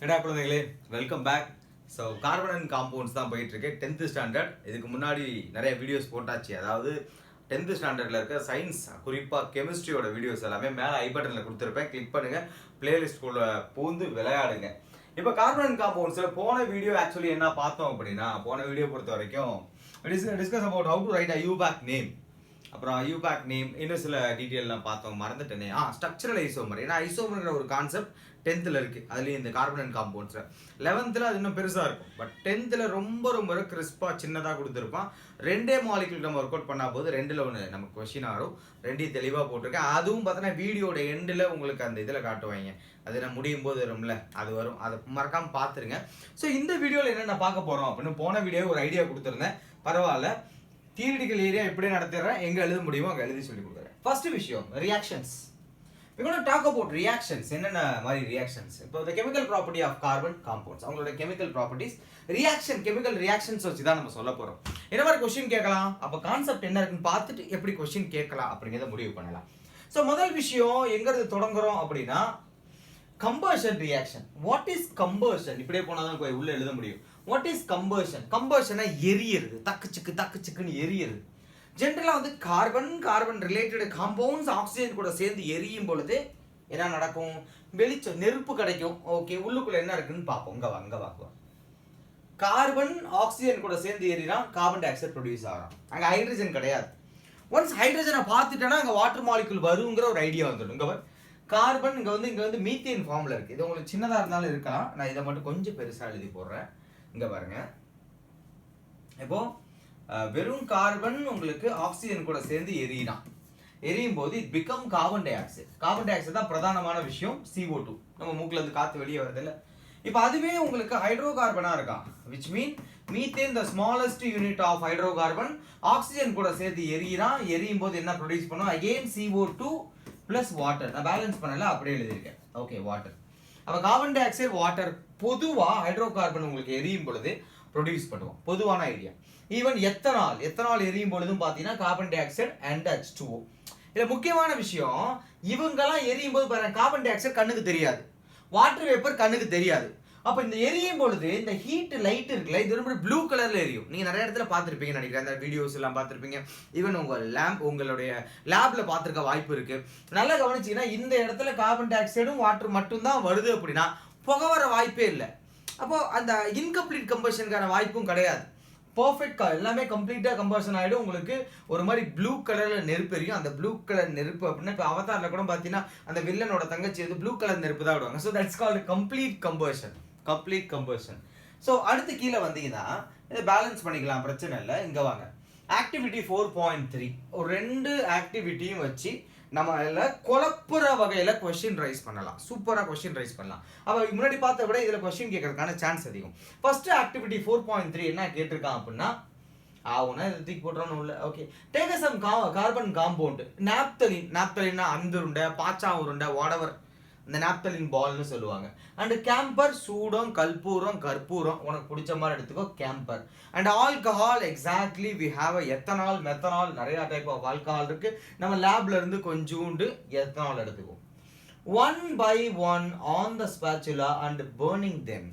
என்னடா குழந்தைகளே, welcome back. So carbon and compounds தான் போயிட்டு இருக்கு 10th ஸ்டாண்டர்ட். இதுக்கு முன்னாடி நிறைய வீடியோஸ் போட்டாச்சு. அதாவது 10th ஸ்டாண்டர்டில் இருக்க சயின்ஸ், குறிப்பாக கெமிஸ்ட்ரியோட வீடியோஸ் எல்லாமே மேலே ஐ பட்டனில் கொடுத்துருப்பேன். கிளிக் பண்ணுங்க, பிளேலிஸ்ட்குள்ள பூந்து விளையாடுங்க. இப்போ கார்பன் அண்ட் காம்பவுண்ட்ஸில் போன வீடியோ ஆக்சுவலி என்ன பார்த்தோம் அப்படின்னா, போன வீடியோ பொறுத்த வரைக்கும் discuss about how to right IUPAC name. அப்புறம் ஐயூபேக் நேம் இன்னும் சில டீட்டெயிலாம் பார்த்தோம், மறந்துட்டேனே. Structural isomer. ஏன்னா ஐசோமர்ங்கிற ஒரு கான்செப்ட் 10th இருக்குது. அதுலேயும் இந்த கார்பன் அண்ட் காம்பவுண்ட்ஸில் 11th அது இன்னும் பெருசாக இருக்கும். பட் 10th ரொம்ப ரொம்ப கிறிஸ்பாக சின்னதாக கொடுத்துருப்பான். 2 மாலிகுல் நம்ம ஒர்க் அவுட் பண்ணா போது 2ல் ஒன்று நமக்கு கொஸ்டின் ஆகும். 2 தெளிவாக போட்டிருக்கேன். அதுவும் பார்த்தோன்னா வீடியோட எண்டில் உங்களுக்கு அந்த இதில் காட்டுவாங்க. அது நான் முடியும் போது வரும்ல, அது வரும். அதை மறக்காமல் பார்த்துருங்க. ஸோ இந்த வீடியோவில் என்னென்ன பார்க்க போகிறோம் அப்படின்னு போன வீடியோ ஒரு ஐடியா கொடுத்துருந்தேன். பரவாயில்ல, தியரிட்டிக்கல் ஏரியா எப்படி நடத்துறேன், எங்கே எழுத முடியுமோ அங்கே எழுதி சொல்லி கொடுக்குறேன். ஃபர்ஸ்ட் விஷயம், reactions. we're going to talk about reactions. என்னென்ன மாதிரி ரியாக்ஷன்ஸ்? இப்போ the chemical property of carbon compounds, அவங்களோட chemical properties, reaction, chemical reactions வச்சு தான் நம்ம சொல்ல போறோம். என்ன மாதிரி கொஸ்டின் கேட்கலாம், அப்போ கான்செப்ட் என்ன இருக்குன்னு பார்த்துட்டு எப்படி கொஸ்டின் கேட்கலாம் அப்படிங்கிறத முடிவு பண்ணலாம். ஸோ முதல் விஷயம் எங்கிறது தொடங்குறோம் அப்படின்னா, combustion reaction. What is combustion? இப்படியே போனாதான் போய் உள்ள எழுத முடியும். What is combustion? கம்பஷனை எரியறது, தக்கு சிக்குன்னு எரியறது. ஜென்ரலாக வந்து கார்பன் ரிலேட்டட் காம்பவுண்ட்ஸ் ஆக்சிஜன் கூட சேர்ந்து எரியும் பொழுது என்ன நடக்கும்? வெளிச்சம், நெருப்பு கிடைக்கும். ஓகே, உள்ளுக்குள்ள என்ன இருக்குன்னு பார்ப்போம். அங்கே பார்ப்போம். கார்பன் ஆக்சிஜன் கூட சேர்ந்து எரினா கார்பன் டை ஆக்சைடு ப்ரொடியூஸ் ஆகும். அங்கே ஹைட்ரஜன் கிடையாது. ஒன்ஸ் ஹைட்ரஜனை பார்த்துட்டேன்னா அங்கே வாட்டர் மாலிகுல் வருங்கிற ஒரு ஐடியா வந்துடும். இங்கே கார்பன் இங்கே வந்து மீத்தேன் ஃபார்மில் இருக்குது. இது உங்களுக்கு சின்னதாக இருந்தாலும் இருக்கலாம். நான் இதை மட்டும் கொஞ்சம் பெருசாக எழுதி போடுறேன். இங்கே பாருங்க, இப்போ வெறும் கார்பன் உங்களுக்கு ஆக்சிஜன் கூட சேர்ந்து எரியும் போது it become carbon di oxide. Carbon di oxide தான் பிரதானமான விஷயம். CO2 நம்ம மூக்குல இருந்து காத்து வெளியே வருது இல்ல. இப்போ அதுவே உங்களுக்கு ஹைட்ரோ கார்பனா இருக்கான், which mean methane the smallest unit of hydrocarbon. Oxygen கூட சேர்த்து எரியும் போது என்ன ப்ரொடியூஸ் பண்ணும்? again CO2 plus water. நான் பேலன்ஸ் பண்ணல, அப்படியே எழுதியிருக்கேன். Okay, water. அப்ப கார்பன் டை ஆக்சைடு, வாட்டர். பொதுவா ஹைட்ரோ கார்பன் உங்களுக்கு எரியும் பொழுது ப்ரொடியூஸ் பண்ணுவோம். பொதுவான ஐடியா. ஈவன் எத்தனால் எரியும் பொழுதும் பார்த்தீங்கன்னா carbon dioxide and H2O. இதில் முக்கியமான விஷயம், இவங்கெல்லாம் எரியும் போது பாருங்க, கார்பன் டை ஆக்சைடு கண்ணுக்கு தெரியாது, வாட்டர் வேப்பர் கண்ணுக்கு தெரியாது. அப்போ இந்த எரியும் பொழுது இந்த ஹீட் லைட் இருக்குல்ல, இது ரொம்ப ப்ளூ கலர்ல எரியும். நீங்கள் நிறைய இடத்துல பார்த்துருப்பீங்கன்னு நினைக்கிறேன், அந்த வீடியோஸ் எல்லாம் பார்த்துருப்பீங்க. ஈவன் உங்களுடைய லேப்ல பார்த்துருக்க வாய்ப்பு இருக்கு. நல்லா கவனிச்சிங்கன்னா இந்த இடத்துல கார்பன் டை ஆக்சைடும் வாட்டர் மட்டும்தான் வருது அப்படின்னா புகை வர வாய்ப்பே இல்லை. அப்போ அந்த இன்கம்ப்ளீட் கம்பஷனுக்கான வாய்ப்பும் கிடையாது. பர்ஃபெக்ட், எல்லாமே கம்ப்ளீட்டாக கம்பஷன் ஆகிடும். உங்களுக்கு ஒரு மாதிரி ப்ளூ கலரில் நெருப்பு எரியும். அந்த ப்ளூ கலர் நெருப்பு அப்படின்னா இப்போ அவதாரில் கூட பார்த்தீங்கன்னா அந்த வில்லனோட தங்கச்சி வந்து ப்ளூ கலர் நெருப்பு தான் விடுவாங்க. So that's called complete combustion. So அடுத்து கீழே வந்தீங்கன்னா இதை பேலன்ஸ் பண்ணிக்கலாம், பிரச்சனை இல்லை. இங்கே வாங்க, ஆக்டிவிட்டி 4.3. ஒரு 2 ஆக்டிவிட்டியும் வச்சு நம்ம அதில் குழப்புற வகையில் கொஸ்டின் ரைஸ் பண்ணலாம். சூப்பராக கொஸ்டின் ரைஸ் பண்ணலாம். அப்போ முன்னாடி பார்த்த விட இதில் கொஸ்டின் கேட்கறதுக்கான சான்ஸ் அதிகம். ஃபர்ஸ்ட் ஆக்டிவிட்டி 4.3 என்ன கேட்டிருக்கான் அப்படின்னா, ஆகுனா இதை தூக்கி போட்டுறோன்னு உள்ள. Okay, take some carbon compound. நாப்தலின்னா அந்த உருண்டை, பாச்சா உருண்டை, வாடவர், இந்த நாப்தலின் பால்னு சொல்லுவாங்க. அண்ட் கேம்பர், சூடம், கற்பூரம் உனக்கு பிடிச்ச மாதிரி எடுத்துக்கோ, camphor. And alcohol, exactly we have ethanol, methanol, நிறைய டைப் ஆஃப் ஆல்கஹால் இருக்கு. நம்ம லேப்ல இருந்து கொஞ்சோண்டு எத்தனால் எடுத்துக்கோ. 1 by 1 on the spatula and burning them.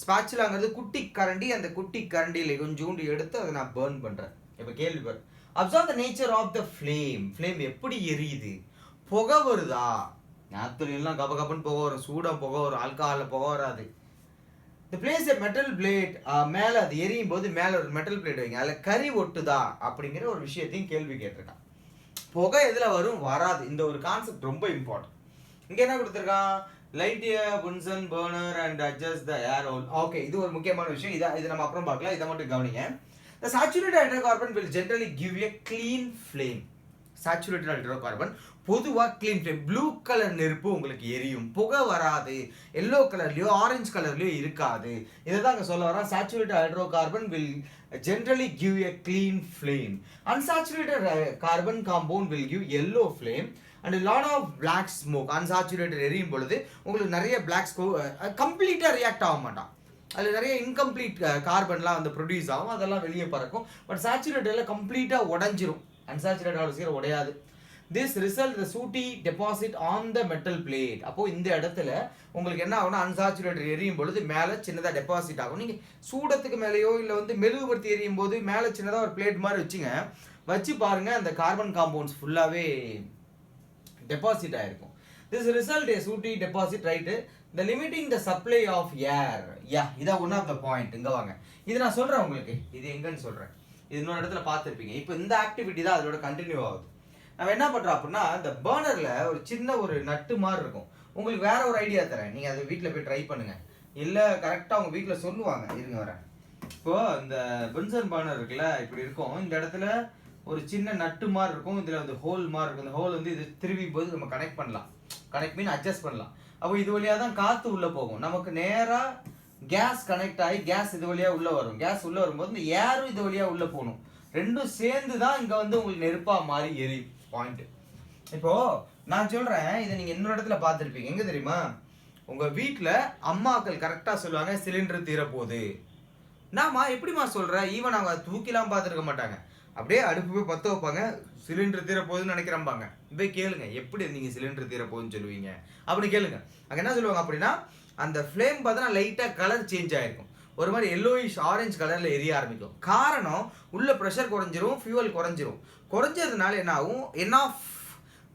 ஸ்பாச்சுலாங்கிறது குட்டி கரண்டி. அந்த குட்டி கரண்டியில கொஞ்சோண்டு எடுத்து அதை நான் பர்ன் பண்றேன். இப்போ கேள்வி பாரு, observe the nature of the flame. Flame எப்படி எரியுது? புகை வருதா? நாப்தலின்லாம் கபன்னு புகை வரும், சூடாக புகை வரும், ஆல்கஹாலில் புகை வராது. இந்த பிளேஸ் மெட்டல் பிளேட், மேலே அது எரியும் போது மேலே ஒரு மெட்டல் பிளேட் வைங்க, அதில் கறி ஒட்டுதா அப்படிங்கிற ஒரு விஷயத்தையும் கேள்வி கேட்டிருக்கான். புகை எதில் வரும்? வராது. இந்த ஒரு கான்செப்ட் ரொம்ப இம்பார்ட்டன்ட். இங்கே என்ன கொடுத்துருக்கான்? Light Bunsen burner and adjust the air hole. Okay, இது ஒரு முக்கியமான விஷயம். இது நம்ம அப்புறம் பார்க்கலாம், இதை மட்டும் கவனிங்க. The saturated hydrocarbon will generally give a clean flame. Saturated hydrocarbon பொதுவா clean flame. ப்ளூ கலர் நெருப்பு உங்களுக்கு எரியும், புகை வராது. எல்லோ கலர்லயோ ஆரஞ்சு கலர்லயோ இருக்காது. இதுதான் அங்க சொல்ல வரேன். Saturated hydrocarbon will generally give a clean flame. Unsaturated carbon compound will give yellow flame and a lot of black smoke. Unsaturated எரியும் பொழுது உங்களுக்கு நிறைய black smoke, கம்ப்ளீட்டா ரியாக்ட் ஆக மாட்டான். அதில் நிறைய இன்கம்ப்ளீட் கார்பன்லாம் வந்து ப்ரொடியூஸ் ஆகும், அதெல்லாம் வெளியே பறக்கும். பட் சேச்சுரேட்டடில் கம்ப்ளீட்டாக உடஞ்சிரும். அன்சாச்சுரேட் அவ்வளோ சீக்கிரம் உடையாது. this result the sooty deposit on the metal plate. அப்போ இந்த இடத்துல உங்களுக்கு என்ன ஆகும்னா unsaturated எரியும் பொழுது மேலே சின்னதாக டெபாசிட் ஆகும். நீங்கள் சூடத்துக்கு மேலேயோ இல்லை வந்து மெழுகுபடுத்தி எரியும் போது மேலே சின்னதாக ஒரு பிளேட் மாதிரி வச்சு பாருங்க அந்த கார்பன் காம்பவுண்ட்ஸ் ஃபுல்லாகவே டெபாசிட் ஆயிருக்கும். This result a sooty deposit, right? The limiting the supply of air. Yeah, இதான் one of the point. இங்க வாங்க, இது நான் சொல்றேன் உங்களுக்கு, இது எங்கன்னு சொல்றேன், இது இன்னொரு இடத்துல பார்த்துருப்பீங்க. இப்போ இந்த ஆக்டிவிட்டி தான் அதோட கண்டினியூ ஆகுது. நம்ம என்ன பண்றோம் அப்படின்னா இந்த பர்னர்ல ஒரு சின்ன ஒரு நட்டு மாதிரி இருக்கும். உங்களுக்கு வேற ஒரு ஐடியா தரேன், நீங்க அதை வீட்டில் போய் ட்ரை பண்ணுங்க. இல்ல கரெக்டா உங்க வீட்டில் சொல்லுவாங்க, இருங்க வரேன். இப்போ இந்த பென்சன் பர்னர் இருக்குல்ல, இப்படி இருக்கும். இந்த இடத்துல ஒரு சின்ன நட்டு மாதிரி இருக்கும், இதுல வந்து ஹோல் மாதிரி இருக்கும். இந்த ஹோல் வந்து இது திருவி போது நம்ம கனெக்ட் பண்ணலாம். கனெக்ட் மீன் அட்ஜஸ்ட் பண்ணலாம். அப்போ இது வழியா தான் காத்து உள்ள போகும். நமக்கு நேரா கேஸ் கனெக்ட் ஆகி கேஸ் இது வழியா உள்ள வரும். கேஸ் உள்ள வரும்போது இந்த ஏரும் இது வழியா உள்ள போகணும். ரெண்டும் சேர்ந்து தான் இங்க வந்து உங்களுக்கு நெருப்பா மாறி எரியும். பாயிண்ட். இப்போ நான் சொல்றேன், இதை நீங்க இன்னொரு இடத்துல பார்த்துருப்பீங்க. எங்க தெரியுமா? உங்க வீட்டுல அம்மாக்கள் கரெக்டா சொல்லுவாங்க, சிலிண்டர் தீரப்போகுது. நாமா எப்படிமா சொல்ற? ஈவன் அவங்க தூக்கிலாம் பார்த்துருக்க மாட்டாங்க, அப்படியே அடுப்பு போய் பற்ற வைப்பாங்க, சிலிண்டர் தீரப்போகுதுன்னு நினைக்கிறம்பாங்க. போய் கேளுங்க, எப்படி நீங்க சிலிண்டர் தீரப்போகுதுன்னு சொல்லுவீங்க அப்படின்னு கேளுங்க. அங்க என்ன சொல்லுவாங்க அப்படின்னா, அந்த ஃப்ளேம் பார்த்தா லைட்டா கலர் சேஞ்ச் ஆயிருக்கும், ஒரு மாதிரி எல்லோயிஷ் ஆரஞ்சு கலர்ல எரிய ஆரம்பிக்கும். காரணம் உள்ள ப்ரெஷர் குறைஞ்சிரும், ஃபியூவல் குறைஞ்சிரும். குறைஞ்சதுனால என்ன ஆகும், என்ன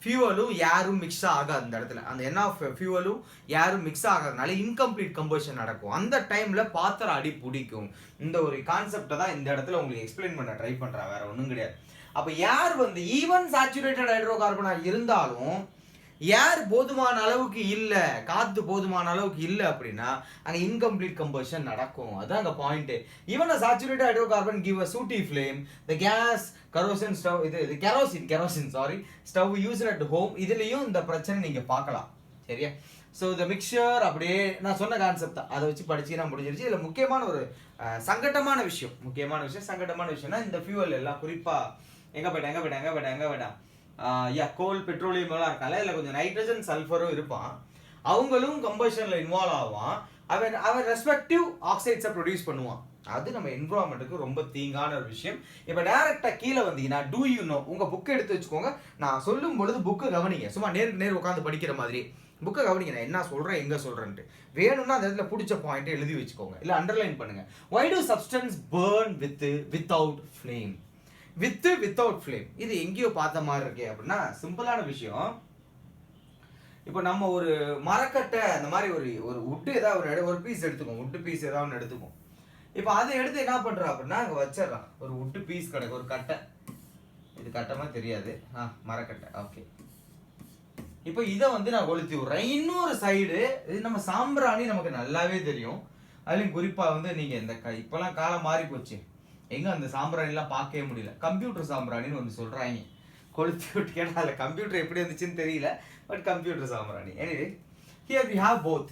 ஃபியூவலும் ஏரும் மிக்ஸ் ஆகாது. அந்த இடத்துல அந்த என்ன ஃபியூவலும் ஏரும் மிக்ஸ் ஆகாதனால இன்கம்ப்ளீட் கம்பஷன் நடக்கும். அந்த டைம்ல பாத்திரம் அடி பிடிக்கும். இந்த ஒரு கான்செப்டை தான் இந்த இடத்துல உங்களுக்கு எக்ஸ்பிளைன் பண்ண ட்ரை பண்றேன், வேற ஒன்றும் கிடையாது. அப்ப ஏர் வந்து ஈவன் சாச்சுரேட்டட் ஹைட்ரோ கார்பனா இருந்தாலும் ஏர் போதுமான அளவுக்கு இல்லை, காத்து போதுமான அளவுக்கு இல்லை அப்படின்னா அங்கே இன்கம்ப்ளீட் கம்பஷன் நடக்கும். அதான் அங்கே point. Even saturated hydro carbon give a சூட்டி ஃப்ளேம், த கேஸ் கரோசின் ஸ்டவ், இது kerosene sorry stove use at home. இதுலயும் இந்த பிரச்சனை நீங்க பார்க்கலாம். சரியா? ஸோ இந்த மிக்சர் அப்படியே நான் சொன்ன கான்செப்ட் தான், அதை வச்சு படிச்சுன்னா முடிஞ்சிருச்சு. இதில் முக்கியமான ஒரு சங்கடமான விஷயம்னா இந்த ஃபியூவல் எல்லாம் குறிப்பா எங்க போயிட்டா கோல் பெட்ரோலியம் எல்லாம் இருக்கால, இல்லை கொஞ்சம் நைட்ரஜன் சல்ஃபரும் இருப்பான். அவங்களும் கம்பஷன்ல இன்வால்வ் ஆவான். அவன் ரெஸ்பெக்டிவ் ஆக்சைட்ஸை ப்ரொடியூஸ் பண்ணுவான். அது நம்ம என்விரான்மெண்ட்டுக்கு ரொம்ப தீங்கான ஒரு விஷயம். இப்போ டைரக்டா கீழே வந்தீங்கன்னா டூ யூ நோ, உங்க புக்கை எடுத்து வச்சுக்கோங்க. நான் சொல்லும் பொழுது புக்கை கவனிங்க, சும்மா நேருக்கு நேர் உட்காந்து படிக்கிற மாதிரி புக்கை கவனிங்க. நான் என்ன சொல்றேன், எங்க சொல்றேன்ட்டு வேணும்னா அந்த இடத்துல பிடிச்ச பாயிண்ட் எழுதி வச்சுக்கோங்க, இல்லை அண்டர்லைன் பண்ணுங்க. why do substance burn without flame? Without flame, இது எங்கேயோ பார்த்த மாதிரி இருக்கே அப்படின்னா சிம்பிளான விஷயம். இப்போ நம்ம ஒரு மரக்கட்டை அந்த மாதிரி ஒரு உட்டு ஏதாவது ஒரு பீஸ் எடுத்துக்கோம், உட்டு பீஸ் ஏதாவது ஒன்று எடுத்துக்கும். இப்போ அதை எடுத்து என்ன பண்றோம் அப்படின்னா அங்கே வச்சிடலாம். ஒரு உட்டு பீஸ் கிடக்கு, ஒரு கட்டை, இது கட்டமா தெரியாது, மரக்கட்டை. ஓகே, இப்போ இதை வந்து நான் கொளுத்தி விடுறேன். இன்னொரு சைடு இது நம்ம சாம்பிராணி நமக்கு நல்லாவே தெரியும். அதுலயும் குறிப்பா வந்து நீங்க இந்த இப்பெல்லாம் காலம் மாறி போச்சு, எங்க அந்த சாம்பிராணிலாம் பார்க்கவே முடியல. கம்ப்யூட்டர் சாம்பிராணின்னு ஒன்று சொல்றாங்க, கொளுத்தி விட்டு கேட்டால் அதில் கம்ப்யூட்டர் எப்படி இருந்துச்சுன்னு தெரியல, பட் கம்ப்யூட்டர் சாம்பிராணி. Anyway here we have both.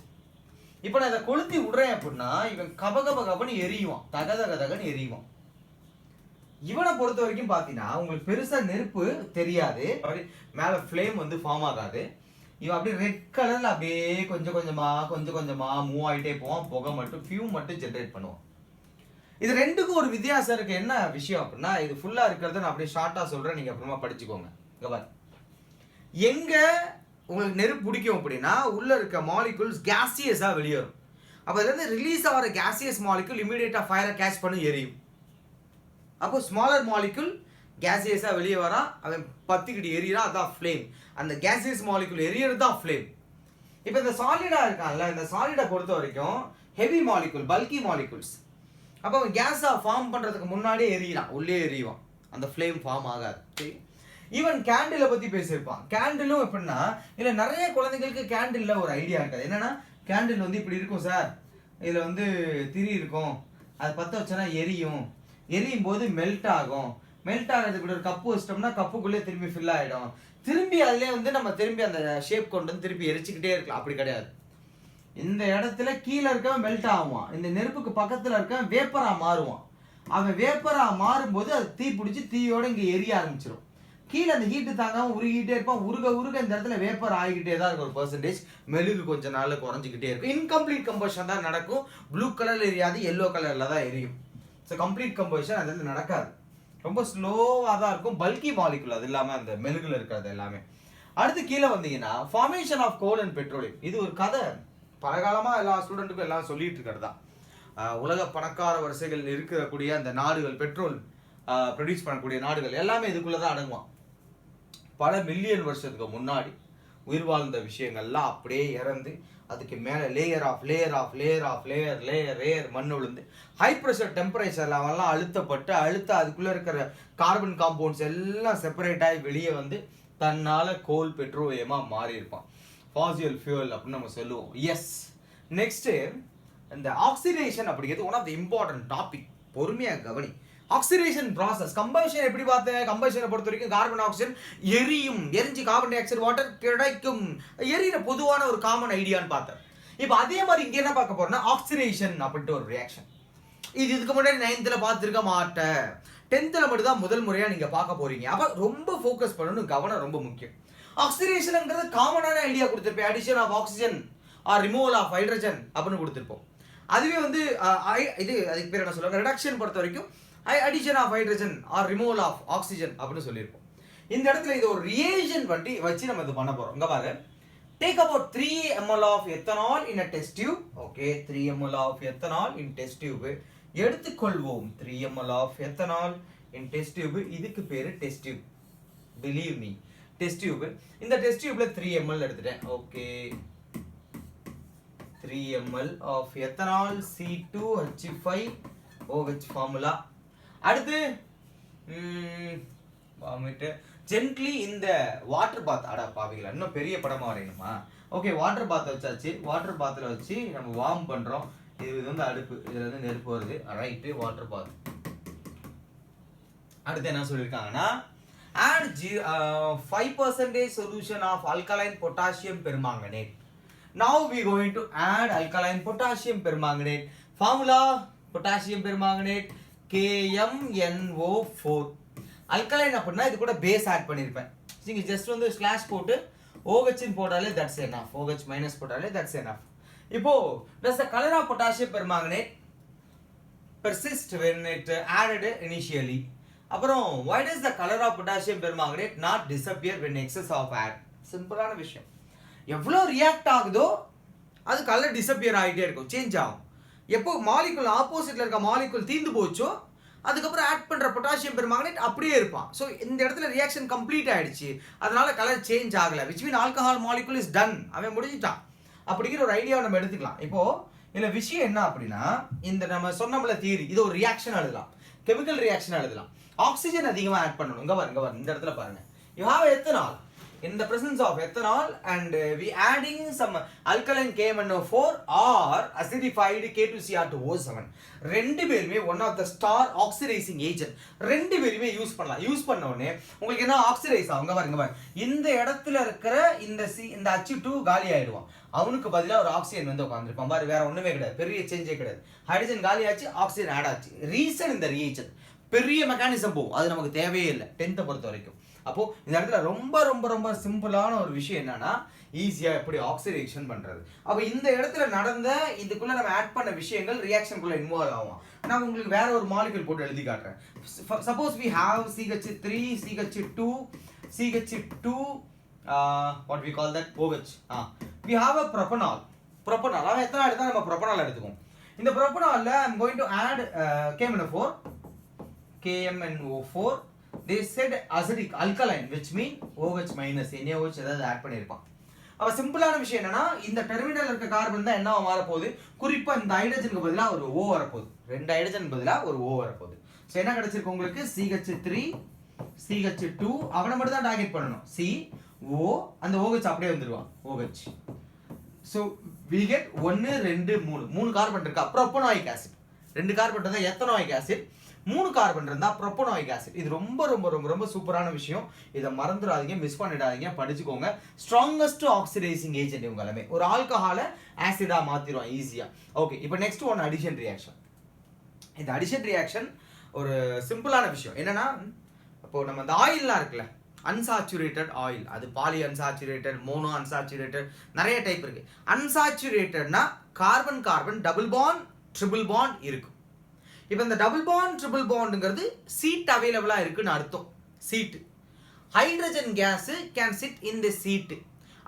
இப்போ நான் இதை கொளுத்தி விடுறேன் அப்படின்னா இவன் கபகபன்னு எரியுவான், தகன்னு எரியுவான். இவனை பொறுத்த வரைக்கும் பார்த்தீங்கன்னா உங்களுக்கு பெருசா நெருப்பு தெரியாது, மேல ஃப்ளேம் வந்து ஃபார்ம் ஆகாது. இவன் அப்படியே ரெட் கலர்ல அப்படியே கொஞ்சம் கொஞ்சமா மூவ் ஆகிட்டே போவான். புகை மட்டும் ஃபியூம் மட்டும் ஜென்ரேட் பண்ணுவான். இது ரெண்டுக்கும் ஒரு வித்தியாசம் இருக்கு. என்ன விஷயம் அப்படின்னா, இது ஃபுல்லா இருக்கிறத நான் அப்படியே ஷார்ட்டா சொல்றேன், நீங்க அப்புறமா படிச்சுக்கோங்க. எங்க உங்களுக்கு நெருப்பு பிடிக்கும் அப்படின்னா உள்ள இருக்க மாலிகுல்ஸ் கேசியஸா வெளியேறும். அப்ப அதுல இருந்து ரிலீஸ் ஆகிற கேசியஸ் மாலிகுல் இமிடியேட்டா ஃபயரை கேட்ச் பண்ணி எரியும். அப்போ ஸ்மாலர் மாலிகுல் கேசியஸா வெளியே வரா, அவன் பத்திக்கிட்டு எரியறான், அதான் ஃப்ளேம். அந்த கேசியஸ் மாலிகுல் எரியறது தான் ஃப்ளேம். இப்போ இந்த சாலிடா இருக்கான்ல, இந்த சாலிடை பொறுத்த வரைக்கும் ஹெவி மாலிகுல், பல்கி மாலிகுல்ஸ். அப்போ அவன் கேஸா ஃபார்ம் பண்றதுக்கு முன்னாடியே எரியலாம், உள்ளே எரியுவான், அந்த ஃப்ளேம் ஃபார்ம் ஆகாது. ஈவன் கேண்டிலை பத்தி பேசியிருப்பான். கேண்டிலும் எப்படின்னா, இல்ல நிறைய குழந்தைங்களுக்கு கேண்டில்ல ஒரு ஐடியா இருக்காது. என்னன்னா, கேண்டில் வந்து இப்படி இருக்கும் சார், இதுல வந்து திரி இருக்கும், அதை பற்ற வச்சோன்னா எரியும் போது மெல்ட் ஆகும். மெல்ட் ஆகிறதுக்கு ஒரு கப்பு வச்சிட்டோம்னா கப்புக்குள்ளே திரும்பி ஃபில் ஆகிடும். திரும்பி அதுலேயே வந்து நம்ம திரும்பி அந்த ஷேப் கொண்டு வந்து திருப்பி எரிச்சுக்கிட்டே இருக்கலாம். அப்படி கிடையாது. இந்த இடத்துல கீழே இருக்கவன் மெல்ட் ஆகுவான், இந்த நெருப்புக்கு பக்கத்தில் இருக்கவன் வேப்பரா மாறுவான். அவன் வேப்பரா மாறும்போது அது தீ பிடிச்சி தீயோட இங்கே எரிய ஆரம்பிச்சிடும். கீழே அந்த ஹீட்டு தாங்காம உருகிட்டே இருப்பான். உருக இந்த இடத்துல வேப்பர் ஆகிக்கிட்டே தான் இருக்கும். ஒரு பெர்சன்டேஜ் மெழுகு கொஞ்ச நாள்ல குறைஞ்சிக்கிட்டே இருக்கும். இன்கம்ப்ளீட் கம்பஷன் தான் நடக்கும். ப்ளூ கலர்ல எரியாது, எல்லோ கலர்ல தான் எரியும். ஸோ கம்ப்ளீட் கம்பஷன் அது நடக்காது. ரொம்ப ஸ்லோவாக தான் இருக்கும், பல்கி மாலிகுல் அது இல்லாமல் அந்த மெழுகுல இருக்கிறது எல்லாமே. அடுத்து கீழே வந்தீங்கன்னா formation of coal and petroleum. இது ஒரு கதை, பலகாலமாக எல்லா ஸ்டூடெண்ட்டுக்கும் எல்லாம் சொல்லிட்டு இருக்கிறது தான். உலக பணக்கார வரிசைகள் இருக்கக்கூடிய அந்த நாடுகள், பெட்ரோல் ப்ரொடியூஸ் பண்ணக்கூடிய நாடுகள் எல்லாமே இதுக்குள்ளே தான் அடங்குவான். பல மில்லியன் வருஷத்துக்கு முன்னாடி உயிர் வாழ்ந்த விஷயங்கள்லாம் அப்படியே இறந்து அதுக்கு மேலே layer of layer of layer of layer layer layer மண் விழுந்து ஹை ப்ரெஷர் டெம்பரேச்சர் லெவல்லாம் அழுத்த அதுக்குள்ளே இருக்கிற கார்பன் காம்பவுண்ட்ஸ் எல்லாம் செப்பரேட் ஆகி வெளியே வந்து தன்னால் கோல் பெட்ரோலியமாக மாறி இருப்பான், ஃபாசியல் ஃபியூவல் அப்படின்னு நம்ம சொல்லுவோம். எஸ், நெக்ஸ்ட்டு இந்த ஆக்சிடேஷன் அப்படிங்கிறது one of the important topic. பொறுமையாக கவனி. ஆக்சிடேஷன் ப்ராசஸ், கம்பஷன் எப்படி பார்த்தேன்? கம்பஷனை பொறுத்த வரைக்கும் கார்பன் ஆக்சிஜன் எரிஞ்சு கார்பன் டை ஆக்சைடு வாட்டர் கிடைக்கும், எரியிற பொதுவான ஒரு காமன் ஐடியான்னு பார்த்தேன். இப்போ அதே மாதிரி இங்கே என்ன பார்க்க போறோம்னா ஆக்சிடேஷன் அப்படின்ட்டு ஒரு ரியாக்ஷன். இதுக்கு முன்னாடி 9th பார்த்துருக்க மாட்டேன், 10th மட்டும் தான் முதல் முறையாக நீங்கள் பார்க்க போறீங்க. அப்போ ரொம்ப ஃபோக்கஸ் பண்ணணும், கவனம் ரொம்ப முக்கியம். ஆக்சிடேஷன்ங்கிறது காமனான ஐடியா கொடுத்துருப்பேன், addition of oxygen or removal of hydrogen அப்படின்னு கொடுத்துருப்போம். அதுவே வந்து இது அதுக்கு பேர் என்ன சொல்லுவாங்க, ரிடக்ஷன் பொறுத்த வரைக்கும் addition of hydrogen or removal of oxygen அப்படின்னு சொல்லியிருப்போம். இந்த இடத்துல இது ஒரு ரியேஜன் வச்சு நம்ம இது பண்ண போறோம். இங்க பாருங்க, take about 3 ml of ethanol in a test tube. Okay, 3 ml of ethanol in test tube எடுத்துக்கொள்வோம். 3 ml of ethanol in test tube, இதுக்கு பேரு test tube, believe me, test tube. இந்த test tubeல 3 ml எடுத்துட்டேன். Okay, 3 ml of ethanol, C2H5OH formula. அடுத்து gently இந்த water பாத், அடா பாவிங்களா இன்னும் பெரிய படமா வரையணுமா? ஓகே, வாட்டர் பாத் வச்சாச்சு. வாட்டர் பாத்தில் வச்சு நம்ம வார்ம் பண்றோம். இது வந்து அடுப்பு, இதுல வந்து நெருப்பு வருது. ரைட்டு, வாட்டர் பாத். அடுத்து என்ன சொல்லியிருக்காங்கன்னா add 5% solution of alkaline potassium permanganate. Now we going to add alkaline potassium permanganate. Formula potassium permanganate KMNO4. Alkaline அப்படின்னா இது கூட பேஸ் ஆட் பண்ணியிருப்பேன். நீங்க ஜஸ்ட் வந்து ஸ்லாஷ் போட்டு OH போட்டாலே தட்ஸ் எனஃப், OH மைனஸ் போட்டாலே தட்ஸ் எனஃப். இப்போ does the color of potassium permanganate persist when it added initially? அப்புறம் why does the color of potassium permanganate not disappear when excess of add? சிம்பிளான விஷயம். எவ்வளோ react ஆகுதோ அது colour disappear ஆகிட்டே இருக்கும், சேஞ்ச் ஆகும். எப்போ மாலிகுல் ஆப்போசிட்ல இருக்க மாலிகுல் தீந்து போச்சோ அதுக்கப்புறம் ஆட் பண்ற பொட்டாசியம் பெர்மாங்கனேட் அப்படியே இருப்பான். ஸோ இந்த இடத்துல ரியாக்ஷன் கம்ப்ளீட் ஆயிடுச்சு, அதனால கலர் சேஞ்ச் ஆகல. Which mean alcohol molecule is done, அவன் முடிஞ்சிட்டான் அப்படிங்கிற ஒரு ஐடியாவை நம்ம எடுத்துக்கலாம். இப்போ இதுல விஷயம் என்ன அப்படின்னா, இந்த நம்ம சொன்னோம்ல தியரி, இது ஒரு ரியாக்ஷன் எழுதலாம், கெமிக்கல் ரியாக்ஷன் எழுதலாம். ஆக்சிஜன் அதிகமாக ஆட் பண்ணணும். இங்க பாருங்க, இந்த இடத்துல பாருங்க, you have ethanol. In the presence of ethanol and we adding some alkaline KMNO4 or acidified K2Cr2O7, ரெண்டு பேருமே one of the star oxidizing agent, ரெண்டு பேருமே யூஸ் பண்ணலாம். யூஸ் பண்ண உடனே உங்களுக்கு என்ன ஆக்சிடைஸ் ஆகுங்க பாருங்க, இந்த இடத்துல இருக்கிற இந்த H2 காலி ஆயிடுவான், அவனுக்கு பதிலாக ஒரு ஆக்சிஜன் வந்து உட்காந்துருப்பான் பாரு. வேற ஒண்ணுமே கிடையாது, பெரிய சேஞ்சே கிடையாது. ஹைட்ரஜன் காலி ஆச்சு, ஆக்சிஜன் ஆட் ஆச்சு. ரீசன் இந்த ரியேஜன், பெரிய மெக்கானிசம் போகும், அது நமக்கு தேவையே இல்லை 10th பொறுத்த வரைக்கும். அப்போ இந்த இடத்துல ரொம்ப ரொம்ப ரொம்ப சிம்பிளான ஒரு விஷயம் என்னன்னா, ஈஸியா எப்படி ஆக்சிடேஷன் பண்றது. அப்போ இந்த இடத்துல நடந்த இதுக்குள்ள நம்ம ஆட் பண்ண விஷயங்கள் ரியாக்ஷனுக்குள்ள இன்வால்வ் ஆகும். நான் உங்களுக்கு வேற ஒரு மாலிகுல் போட்டு எழுதி காட்டுறேன். Suppose we have CH3 CH2 CH2 what we call that OH. We have a propanol. அவன் எத்தனை எடுத்தா நம்ம propanol எடுத்துக்குவோம். இந்த propanolல I'm going to add KMNO4. They said acidic alkaline, which mean OH minus, NaOH ஏதாவது ஆட் பண்ணியிருப்பான். அப்ப சிம்பிளான விஷயம் என்னன்னா, இந்த டெர்மினல் இருக்க கார்பன் தான் என்ன மாறப்போகுது, குறிப்பா இந்த ஹைட்ரஜனுக்கு பதிலாக ஒரு O வரப்போகுது, 2 ஹைட்ரஜன் பதிலாக ஒரு O வரப்போகுது. ஸோ என்ன கிடைச்சிருக்கு உங்களுக்கு, CH3 CH2, அவனை மட்டும் தான் டார்கெட் பண்ணணும், CO, அந்த OH அப்படியே வந்துடுவான் OH. So we get 1 2 3 carbon இருக்கா, ப்ரோப்பனாயிக் ஆசிட். 2 கார்பன் இருந்தால் எத்தனாயிக் ஆசிட், 3 கார்பன் இருந்தா ப்ரோப்பனாயிக் ஆசிட். இது ரொம்ப ரொம்ப ரொம்ப ரொம்ப சூப்பரான விஷயம். இதை மறந்துடாதீங்க, மிஸ் பண்ணிடாதீங்க, படிச்சுக்கோங்க. ஸ்ட்ராங்கஸ்ட் ஆக்சிடைசிங் ஏஜென்ட் இவங்க எல்லாமே. ஒரு ஆல்கஹாலை ஆசிடா மாத்திரும் ஈஸியா. ஓகே, இப்போ நெக்ஸ்ட் ஒன் அடிஷன் ரியாக்ஷன். இந்த அடிஷன் ரியாக்ஷன் ஒரு சிம்பிளான விஷயம் என்னன்னா, இப்போ நம்ம இந்த ஆயில்லாம் இருக்குல்ல, அன்சாச்சுரேட்டட் ஆயில், அது பாலி அன்சாச்சுரேட்டட், மோனோ அன்சாச்சுரேட்டட், நிறைய டைப் இருக்கு. அன்சாச்சுரேட்டட்னா carbon carbon double bond triple bond இருக்கும். இப்போ இந்த டபுள் பாண்ட் ட்ரிபிள் பாண்டுங்கிறது சீட் அவைலபிளா இருக்குன்னு அர்த்தம். Seat hydrogen gas can sit in the seat.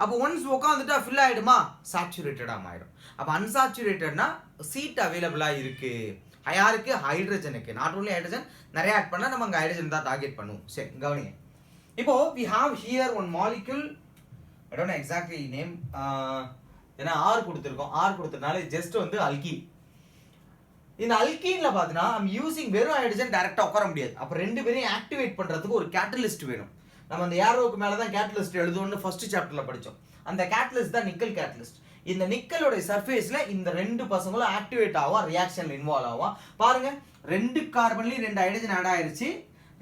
அப்போ ஒன்ஸ் உட்காந்துட்டா ஃபில் ஆயிடுமா, சாச்சுரேட்டடா ஆயிடும். அப்போ அன்சாச்சுரேட்டட்னா சீட் அவைலபிளா இருக்கு. யாருக்கு, ஹைட்ரஜனுக்கு. நாட் ஓன்லி ஹைட்ரஜன், நிறைய ஆட் பண்ணா நம்ம அங்கே ஹைட்ரஜன் தான் டார்கெட் பண்ணுவோம். சரி கவனிங்க. இப்போ we have here one molecule, I don't know exactly name, ஏன்னா R கொடுத்துருக்கோம். R கொடுத்ததுனால ஜஸ்ட் வந்து அல்கீன். இந்த அல்கீன்ல பார்த்தீங்கன்னா நம்ம யூசிங் வெறும் ஹைட்ரஜன் டைரக்டா உட்கார முடியாது. அப்போ ரெண்டு பேரையும் ஆக்டிவேட் பண்றதுக்கு ஒரு கேட்டலிஸ்ட் வேணும். நம்ம அந்த ஏரோவுக்கு மேல தான் கேட்டலிஸ்ட் எழுதுவோம்னு ஃபர்ஸ்ட் சாப்டர்ல படிச்சோம். அந்த கேட்டலிஸ்ட் தான் நிக்கல் கேட்டலிஸ்ட். இந்த நிக்கலோட சர்ஃபேஸ்ல இந்த ரெண்டு பசங்களும் ஆக்டிவேட் ஆகும், ரியாக்ஷன்ல இன்வால்வ் ஆகும். பாருங்க, ரெண்டு கார்பன்லயும் ரெண்டு ஹைட்ரஜன் ஆட் ஆயிருச்சு.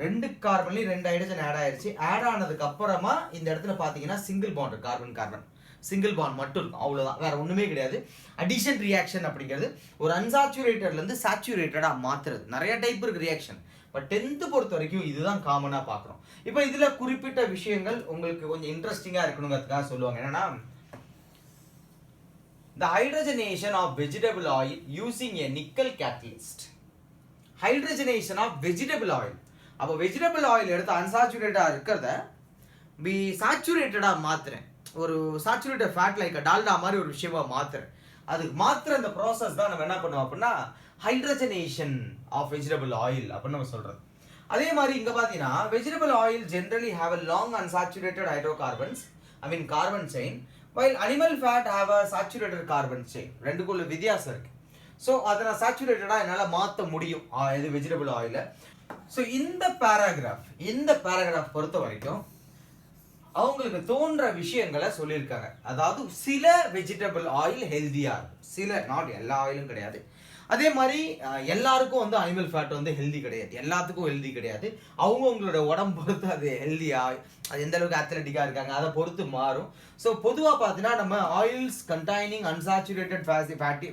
ரெண்டு கார்பன்லயும் ரெண்டு ஹைட்ரஜன் ஆட் ஆயிருச்சு. ஆட் ஆனதுக்கு அப்புறமா இந்த இடத்துல பாத்தீங்கன்னா single bond, carbon carbon single bond மட்டும் இருக்கும், அவ்வளவுதான், வேற ஒண்ணுமே கிடையாது. அடிஷன் ரியாக்ஷன் அப்படிங்கிறது ஒரு அன்சாச்சுரேட்டட்ல இருந்து சாச்சுரேட்டடா மாத்துறது. நிறைய டைப் இருக்கு ரியாக்ஷன், பட் 10th பொறுத்த வரைக்கும் இதுதான் காமனா பாக்குறோம். இப்போ இதுல குறிப்பிட்ட விஷயங்கள் உங்களுக்கு கொஞ்சம் இன்ட்ரெஸ்டிங்கா இருக்கணுங்கிறதுக்காக சொல்லுவாங்க. என்னன்னா, the hydrogenation of vegetable oil using a nickel catalyst. Hydrogenation of vegetable oil. அப்போ வெஜிடபிள் ஆயில் எடுத்து அன்சாச்சுரேட்டடா இருக்கிறத சாச்சுரேட்டடா மாத்துறேன், ஒரு சாச்சுரேட்டட் ஃபேட் லைக் டால்டா மாதிரி ஒரு விஷயமா மாத்துறேன். அதுக்கு மாத்திர அந்த ப்ராசஸ் தான் நம்ம என்ன பண்ணுவோம் அப்படின்னா ஹைட்ரஜனேஷன் ஆஃப் வெஜிடபிள் ஆயில் அப்படின்னு நம்ம சொல்றது. அதே மாதிரி இங்க பாத்தீங்கன்னா vegetable oil generally have a long unsaturated hydrocarbons, I mean carbon chain, while animal fat have a saturated carbon chain. ரெண்டுக்குள்ள வித்தியாசம் இருக்கு. ஸோ அதை நான் சாச்சுரேட்டடா என்னால் மாற்ற முடியும் இது வெஜிடபிள் ஆயில. ஸோ இந்த பேராகிராஃப் பொறுத்த வரைக்கும் அவங்களுக்கு தோன்ற விஷயங்களை சொல்லியிருக்காங்க. அதாவது சில வெஜிடபிள் ஆயில் ஹெல்தியா இருக்கும், சில, நாட் எல்லா ஆயிலும் கிடையாது. அதே மாதிரி எல்லாருக்கும் வந்து அனிமல் ஃபேட் வந்து ஹெல்தி கிடையாது, எல்லாத்துக்கும் ஹெல்தி கிடையாது. அவங்கவுங்களோட உடம்பு பொறுத்து அது ஹெல்தியா, அது எந்த அளவுக்கு அத்லட்டிக்கா இருக்காங்க அதை பொறுத்து மாறும். ஸோ பொதுவாக பார்த்தீங்கன்னா நம்ம oils containing unsaturated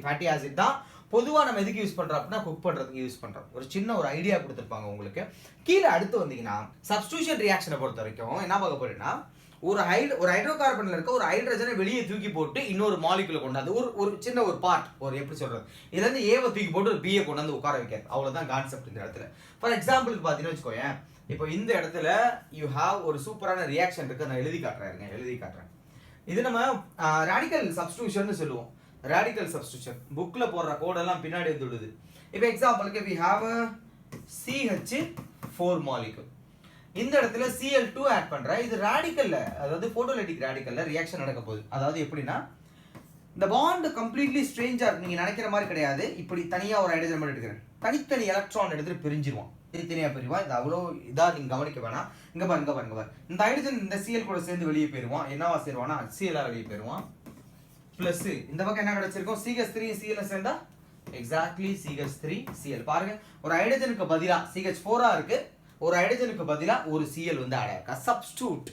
fatty acid தான் பொதுவாக நம்ம எதுக்கு யூஸ் பண்றோம் அப்படின்னா குக் பண்றதுக்கு யூஸ் பண்றோம். ஒரு சின்ன ஒரு ஐடியா கொடுத்துருப்பாங்க உங்களுக்கு. கீழே அடுத்து வந்தீங்கன்னா சப்ஸ்டிடியூஷன் ரியாக்ஷனை பொறுத்த வரைக்கும் என்ன பார்க்க போறேன்னா, ஒரு ஹைட்ரோ கார்பன்ல இருக்க ஒரு ஹைட்ரஜனை வெளியே தூக்கி போட்டு இன்னொரு மாலிகுலை கொண்டாந்து ஒரு சின்ன ஒரு பார்ட், ஒரு எப்படி சொல்றது, இதுல இருந்து ஏவை தூக்கி போட்டு ஒரு பிஏ கொண்டாந்து உட்கார வைக்காது, அவ்வளவுதான் கான்செப்ட் இந்த இடத்துல. ஃபார் எக்ஸாம்பிளுக்கு பாத்தீங்கன்னா வச்சுக்கோயேன், இப்போ இந்த இடத்துல யூ ஹாவ் ஒரு சூப்பரான ரியாக்ஷன் இருக்கு, நான் எழுதி காட்டுறேன். இது நம்ம ராடிக்கல் சப்ஸ்டிடியூஷன் சொல்லுவோம். ராடிக்கல் சப்ஸ்டிடியூஷன் புக்ல போடுற கோடெல்லாம் பின்னாடி வந்துடுது. இப்போ எக்ஸாம்பிளுக்கு we have a CH4 molecule. இந்த இடத்துல Cl2 ஆட் பண்றேன். இது ராடிக்கல்ல, அதாவது போட்டோலைட்டிக் ராடிக்கல்ல ரியாக்ஷன் நடக்க போகுது. அதாவது எப்படின்னா, இந்த பாண்ட் கம்ப்ளீட்லி ஸ்ட்ரேஞ்சா இருக்கு, நீங்க நினைக்கிற மாதிரி கிடையாது. இப்படி தனியா ஒரு ஹைட்ரஜன் மட்டும் எடுக்கிறேன், தனித்தனி எலக்ட்ரான் எடுத்துட்டு பிரிஞ்சிருவான், தனித்தனியா பிரிவான். இது அவ்வளோ இதா நீங்க கவனிக்க வேணாம். இங்க பாருங்க, இந்த ஹைட்ரஜன் இந்த Cl கூட சேர்ந்து வெளியே போயிருவான். என்னவா சேருவானா, Cl வெளியே போயிருவான். பிளஸ் இந்த பக்கம் என்ன கிடைச்சிருக்கும், CH3 Cl சேர்ந்தா எக்ஸாக்ட்லி CH3 Cl. பாருங்க, ஒரு ஹைட்ரஜனுக்கு பதிலா CH4 இருக்கு, ஒரு ஹைட்ரஜனுக்கு பதிலா ஒரு Cl வந்து ஆட் ஆயிருக்கு, சப்ஸ்டிடியூட்.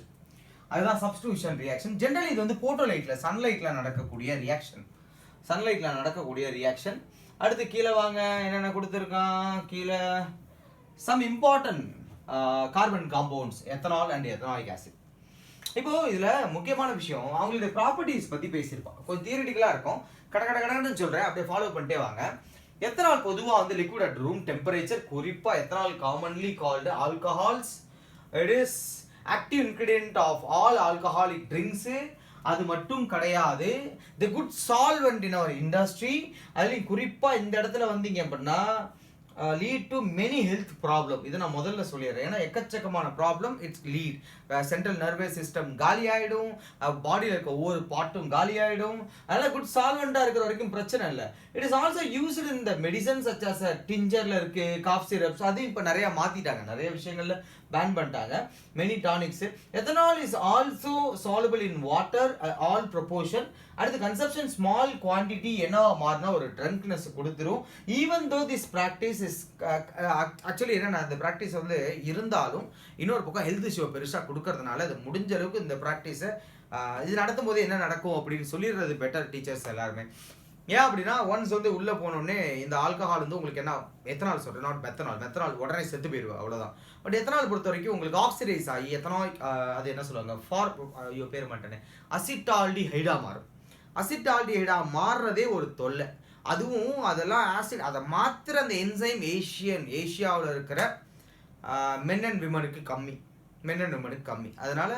அதுதான் சப்ஸ்டிடியூஷன் ரியாக்ஷன். ஜெனரலி இது வந்து போட்டோலைட்ல, சன்லைட்ல நடக்கக்கூடிய ரியாக்ஷன். அடுத்து கீழே வாங்க, என்னென்ன கொடுத்துருக்கான் கீழே, some important carbon compounds, ethanol and ethanoic acid. இப்போ இதுல முக்கியமான விஷயம், அவங்களுடைய ப்ராப்பர்ட்டிஸ் பத்தி பேசியிருப்பாங்க. கொஞ்சம் தியரிட்டிக்கலா இருக்கும், கடன்னு சொல்றேன், அப்படியே ஃபாலோ பண்ணிட்டே வாங்க. எத்தனால் பொதுவா வந்து லிக்விட் அட் ரூம் டெம்பரேச்சர், குறிப்பா ethanol commonly called alcohols. It is active ingredient of all alcoholic drinks. அது மட்டும் கிடையாது, the good solvent in our industry. அதுலயும் குறிப்பா இந்த இடத்துல வந்தீங்க அப்படின்னா lead to many health problem. இதை நான் முதல்ல சொல்லிடுறேன், ஏன்னா எக்கச்சக்கமான problem it's lead. Central nervous system காலி ஆயிடும், பாடியில் இருக்க ஒவ்வொரு பாட்டும் காலி ஆயிடும். அதனால குட் சால்வெண்டா இருக்கிற வரைக்கும் பிரச்சனை இல்லை. It is also used in the medicine such as டிஞ்சர்ல இருக்கு, காஃப் சிரப்ஸ், அது இப்போ நிறைய மாத்திட்டாங்க, நிறைய விஷயங்கள்ல பேன் பண்ணிட்டாங்க. Many tonics. Ethanol is also soluble in water all proportion. அடுத்து கன்சப்ஷன் ஸ்மால் குவான்டிட்டி என்னவா மாறினா ஒரு ட்ரங்க்னஸ் கொடுத்துரும். Even though this practice is actually என்னன்னா, இந்த ப்ராக்டிஸ் வந்து இருந்தாலும் இன்னொரு பக்கம் ஹெல்த் இஷ்யூ பெருசாக கொடுக்கறதுனால அது முடிஞ்ச அளவுக்கு இந்த ப்ராக்டிஸை இது நடத்தும் போது என்ன நடக்கும் அப்படின்னு சொல்லிடுறது பெட்டர் டீச்சர்ஸ் எல்லாருமே. ஏன் அப்படின்னா, ஒன்ஸ் வந்து உள்ள போனோடனே இந்த ஆல்கஹால் வந்து உங்களுக்கு என்ன, எத்தனால் சொல்றேன், நாட் மெத்தனால் உடனே செத்து போயிடுவா, அவ்வளவுதான். பட் எத்தனால் பொறுத்த வரைக்கும் உங்களுக்கு ஆக்சிடைஸ் ஆகி எத்தனால், அது என்ன சொல்லுவாங்க, பேர் மாட்டேனே, அசிட்டால்டிஹைடா மாறும். அசிட்டால்டிஹைடா மாறுறதே ஒரு தொல்லை. அதுவும் அதெல்லாம் ஆசிட் அதை மாத்திர அந்த என்சைம் ஏஷியாவில் இருக்கிற மென் அண்ட் விமனுக்கு கம்மி. அதனால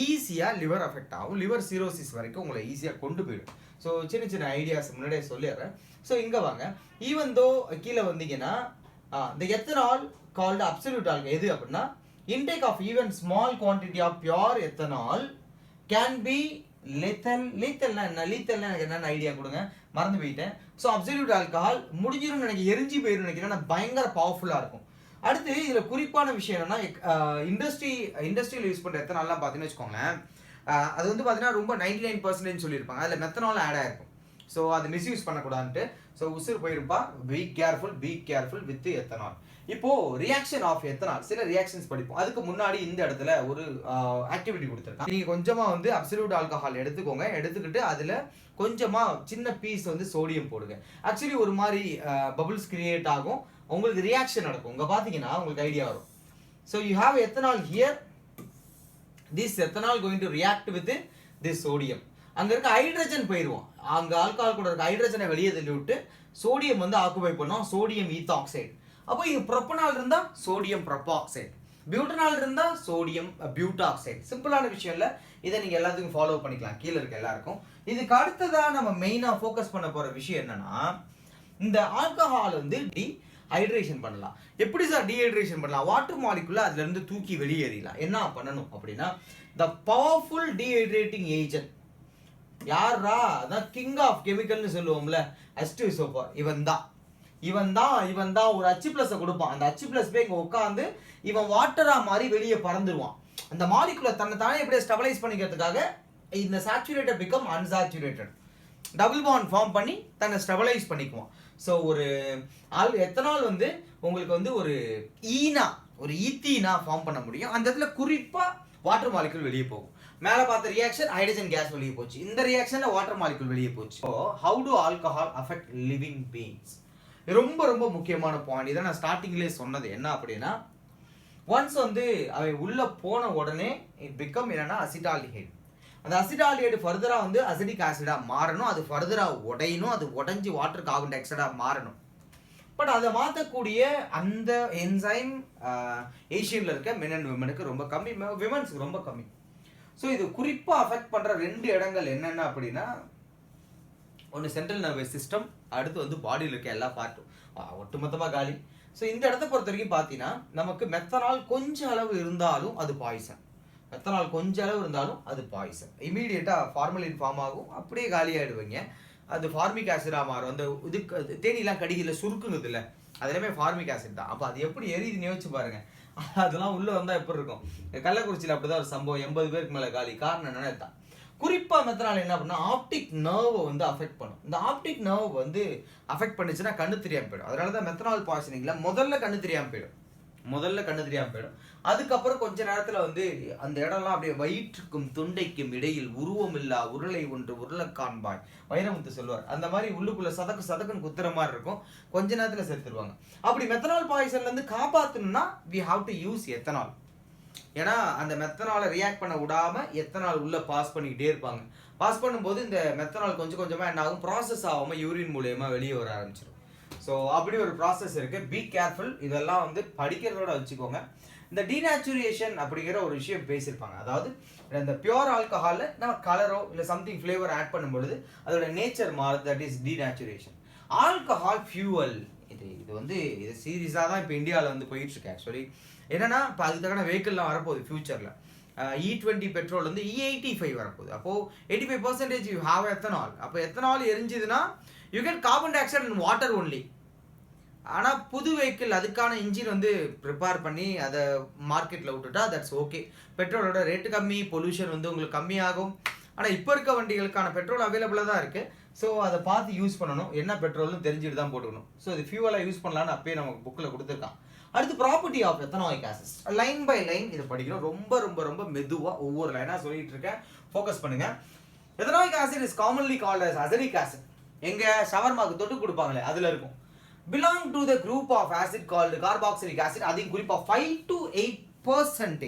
ஈஸியாக லிவர் அஃபெக்ட் ஆகும். லிவர் சிரோசிஸ் வரைக்கும் உங்களை ஈஸியாக கொண்டு போயிடும். ஸோ சின்ன ஐடியாஸ் முன்னாடியே சொல்லிடுறேன். ஸோ இங்கே வாங்க. ஈவன் தோ கீழே வந்தீங்கன்னா இந்த எத்தனால் கால்டு அப்சல்யூட் ஆல்கஹால் எது அப்படின்னா intake of even small quantity of pure ethanol can be லீத்தல்னா எனக்கு என்னென்ன ஐடியா கொடுங்க, மறந்து போயிட்டேன். ஸோ அப்சல்யூட் ஆல்கஹால் முடிஞ்சிடும் எனக்கு எரிஞ்சு போயிடும் நினைக்கிறேன், பயங்கர பவர்ஃபுல்லாக இருக்கும். அடுத்து இதில் குறிப்பான விஷயம் என்னன்னா இண்டஸ்ட்ரியில் யூஸ் பண்ணுற எத்தனால்லாம் பார்த்தீங்கன்னு வச்சுக்கோங்களேன், அது வந்து பார்த்தீங்கன்னா ரொம்ப 99% சொல்லியிருப்பாங்க, அதில் மெத்தனால் ஆட் ஆகிருக்கும். ஸோ அதை மிஸ்யூஸ் பண்ணக்கூடாதுன்ட்டு. ஸோ உசுர் போயிருப்பா, பி கேர்ஃபுல் வித் எத்தனால். இப்போ ரியாக்ஷன் ஆஃப் எத்தனால் சில ரியாக்ஷன்ஸ் படிப்போம். அதுக்கு முன்னாடி இந்த இடத்துல ஒரு ஆக்டிவிட்டி கொடுத்துருக்காங்க. நீங்கள் கொஞ்சமாக வந்து அப்சல்யூட் ஆல்கஹால் எடுத்துக்கோங்க, எடுத்துக்கிட்டு அதில் கொஞ்சமாக சின்ன பீஸ் வந்து சோடியம் போடுங்க. ஆக்சுவலி ஒரு மாதிரி பபுள்ஸ் கிரியேட் ஆகும், உங்களுக்கு ரியாக்ஷன் நடக்கும். இங்கே பார்த்தீங்கன்னா உங்களுக்கு ஐடியா வரும். So you have ethanol here, this ethanol going to react with this sodium. அங்கே இருக்க ஹைட்ரஜன் போயிடுவோம், அங்கே ஆல்கஹால் கூட இருக்க ஹைட்ரஜனை வெளியே தள்ளி விட்டு சோடியம் வந்து ஆக்குபை பண்ணோம், சோடியம் ஈத்தாக்சைடு. அப்போ இது ப்ரொப்பனால் இருந்தால் சோடியம் ப்ரொப்பாக்சைடு, பியூட்டனால் இருந்தால் சோடியம் பியூட்டாக்சைடு. சிம்பிளான விஷயம் இல்லை, இதை நீங்கள் எல்லாத்துக்கும் ஃபாலோ பண்ணிக்கலாம் கீழே இருக்க எல்லாருக்கும். இதுக்கு அடுத்ததாக நம்ம மெயினாக ஃபோக்கஸ் பண்ண போகிற விஷயம் என்னன்னா, இந்த ஆல்கஹால் வந்து டீஹைட்ரேஷன் பண்ணலாம். எப்படி சார் டீஹைட்ரேஷன் பண்ணலாம்? வாட்டர் மாலிகுல அதுலேருந்து தூக்கி வெளியேறலாம். என்ன பண்ணணும் அப்படின்னா, த பவர்ஃபுல் டீஹைட்ரேட்டிங் ஏஜென்ட் யாரா, அதான் கிங் ஆஃப் கெமிக்கல்னு சொல்லுவோம்ல, H2SO4. இவன் தான் ஒரு H+ கொடுப்பான். அந்த H+ போய் இங்கே உட்காந்து இவன் வாட்டரா மாதிரி வெளியே பறந்துருவான். அந்த மாலிகுலை தன்னை தானே இப்படியே ஸ்டெபிலைஸ் பண்ணிக்கிறதுக்காக இந்த saturated become unsaturated, double bond form பண்ணி தன்னை ஸ்டெபிலைஸ் பண்ணிக்குவான். ஸோ ஒரு எத்தனால் வந்து உங்களுக்கு வந்து ஒரு ஈத்தீனா ஃபார்ம் பண்ண முடியும். அந்த இடத்துல குறிப்பாக வாட்டர் மாலிகுல் வெளியே போகும். மேலே பார்த்த ரியாக்ஷன் ஹைட்ரஜன் கேஸ் வெளியே போச்சு, இந்த ரியாக்ஷன்ல வாட்டர் மாலிகுல் வெளியே போச்சு. So how to alcohol affect living beings? ரொம்ப முக்கியமான பாயிண்ட். இதை நான் ஸ்டார்டிங்லேயே சொன்னது என்ன அப்படின்னா, ஒன்ஸ் வந்து அவை உள்ள போன உடனே இட் பிகம் என்னன்னா அசிட்டால்டிஹைடு. அந்த அசிட்டால்டிஹைடு ஃபர்தராக வந்து அசிடிக் ஆசிடாக மாறணும், அது ஃபர்தராக உடையணும், அது உடஞ்சி வாட்டர் கார்பன் டை ஆக்சைடாக மாறணும். பட் அதை மாற்றக்கூடிய அந்த என்சைம் ஏஷியனில் இருக்க மென் அண்ட் விமனுக்கு ரொம்ப கம்மி, விமன்ஸுக்கு ரொம்ப கம்மி. ஸோ இது குறிப்பாக அஃபெக்ட் பண்ணுற 2 இடங்கள் என்னென்ன அப்படின்னா, ஒன்று சென்ட்ரல் நர்வஸ் சிஸ்டம், அடுத்து வந்து பாடியில் இருக்க எல்லா பார்ட்டும் ஒட்டுமொத்தமாக காலி. ஸோ இந்த இடத்த பொறுத்த வரைக்கும் பார்த்தீங்கன்னா, நமக்கு மெத்தனால் கொஞ்சம் அளவு இருந்தாலும் அது பாய்சன், இமீடியட்டாக ஃபார்மலின் ஃபார்ம் ஆகும், அப்படியே காலி ஆகிடுவீங்க. அது ஃபார்மிக் ஆசிடாக மாறும். அந்த இதுக்கு தேனிலாம் கடிக்கல சுருக்குங்குது இல்லை, அது எல்லாமே ஃபார்மிக் ஆசிட் தான். அப்போ அது எப்படி எரியுதுன்னு யோசிச்சு பாருங்க. அதெல்லாம் உள்ளே வந்தால் எப்படி இருக்கும்? கள்ளக்குறிச்சியில் அப்படி தான் ஒரு சம்பவம், 80 பேருக்கு மேலே காலி. காரணம் என்னன்னா தான் குறிப்பாக மெத்தனால் என்ன பண்ணா ஆப்டிக் நர்வை வந்து அஃபெக்ட் பண்ணும். இந்த ஆப்டிக் நர்வ் வந்து அஃபெக்ட் பண்ணிச்சுன்னா கண்ணு தெரியாமல் போயிடும். அதனால தான் மெத்தனால் பாய்சனிங்கில் முதல்ல கண்ணு தெரியாமல் போயிடும். அதுக்கப்புறம் கொஞ்ச நேரத்தில் வந்து அந்த இடம்லாம் அப்படியே வயிற்றுக்கும் தொண்டைக்கும் இடையில் உருவம் இல்லா உருளை ஒன்று உருளை காண்பாய், வைரமுத்து சொல்லுவார். அந்த மாதிரி உள்ளுக்குள்ள சதக்குன்னு குத்துற மாதிரி இருக்கும், கொஞ்ச நேரத்தில் செத்துருவாங்க. அப்படி மெத்தனால் பாய்சன்லேருந்து காப்பாற்றணும்னா we have to use ethanol. ஏன்னா அந்த மெத்தனாலை ரியாக்ட் பண்ண விடாமல் எத்தனால் உள்ளே பாஸ் பண்ணிக்கிட்டே இருப்பாங்க. பாஸ் பண்ணும்போது இந்த மெத்தனால் கொஞ்சம் கொஞ்சமாக என்ன ஆகும், ப்ராசஸ் ஆகாமல் யூரின் மூலயமா வெளியே வர ஆரம்பிச்சிடும். ஸோ அப்படி ஒரு ப்ராசஸ் இருக்குது. Be careful. இதெல்லாம் வந்து படிக்கிறதோட வச்சுக்கோங்க. இந்த டீநேச்சுரேஷன் அப்படிங்கிற ஒரு விஷயம் பேசியிருப்பாங்க. அதாவது இந்த பியூர் ஆல்கஹாலில் நம்ம கலரோ இல்லை சம்திங் ஃப்ளேவர் ஆட் பண்ணும்பொழுது அதோட நேச்சர் மாறுது, that is denaturation. Alcohol fuel இது வந்து இது சீரியஸாக தான் இப்போ இந்தியாவில் வந்து போயிட்டுருக்கு. ஆக்சுவலி என்னன்னா, இப்போ அதுக்கான வெஹிக்கிள்லாம் வரப்போகுது ஃபியூச்சரில். E20 பெட்ரோல் வந்து E85 வரப்போகுது. அப்போது 85% யூ ஹாவ் எத்தனால். அப்போ எத்தனால் எரிஞ்சுதுன்னா you get carbon dioxide and water only. ஆனால் புது வெஹிக்கிள் அதுக்கான இன்ஜின் வந்து ப்ரிப்பேர் பண்ணி அதை மார்க்கெட்டில் விட்டுட்டா தட்ஸ் ஓகே. பெட்ரோலோட ரேட்டு கம்மி, பொல்யூஷன் வந்து உங்களுக்கு கம்மியாகும். ஆனால் இப்போ இருக்க வண்டிகளுக்கான பெட்ரோல் அவைலபிளாக தான் இருக்குது. ஸோ அதை பார்த்து யூஸ் பண்ணணும், என்ன பெட்ரோல்னு தெரிஞ்சுட்டு தான் போட்டுக்கணும். ஸோ இது ஃபியூவலாக யூஸ் பண்ணலான்னு அப்பயே நமக்கு புக்கில் கொடுத்துருக்கான். அடுத்து property of ethanoic acid, line by line இதை படிக்கிறோம். ரொம்ப மெதுவாக ஒவ்வொரு லைனாக சொல்லிட்டு இருக்கேன், ஃபோக்கஸ் பண்ணுங்க. Ethanoic acid is commonly called as acetic acid. எங்க ஷவர்மாக்கு தொட்டு கொடுப்பாங்களே அதில் இருக்கும். belong to the group of acid called carboxylic acid. அதையும் குறிப்பாக 5 to 8%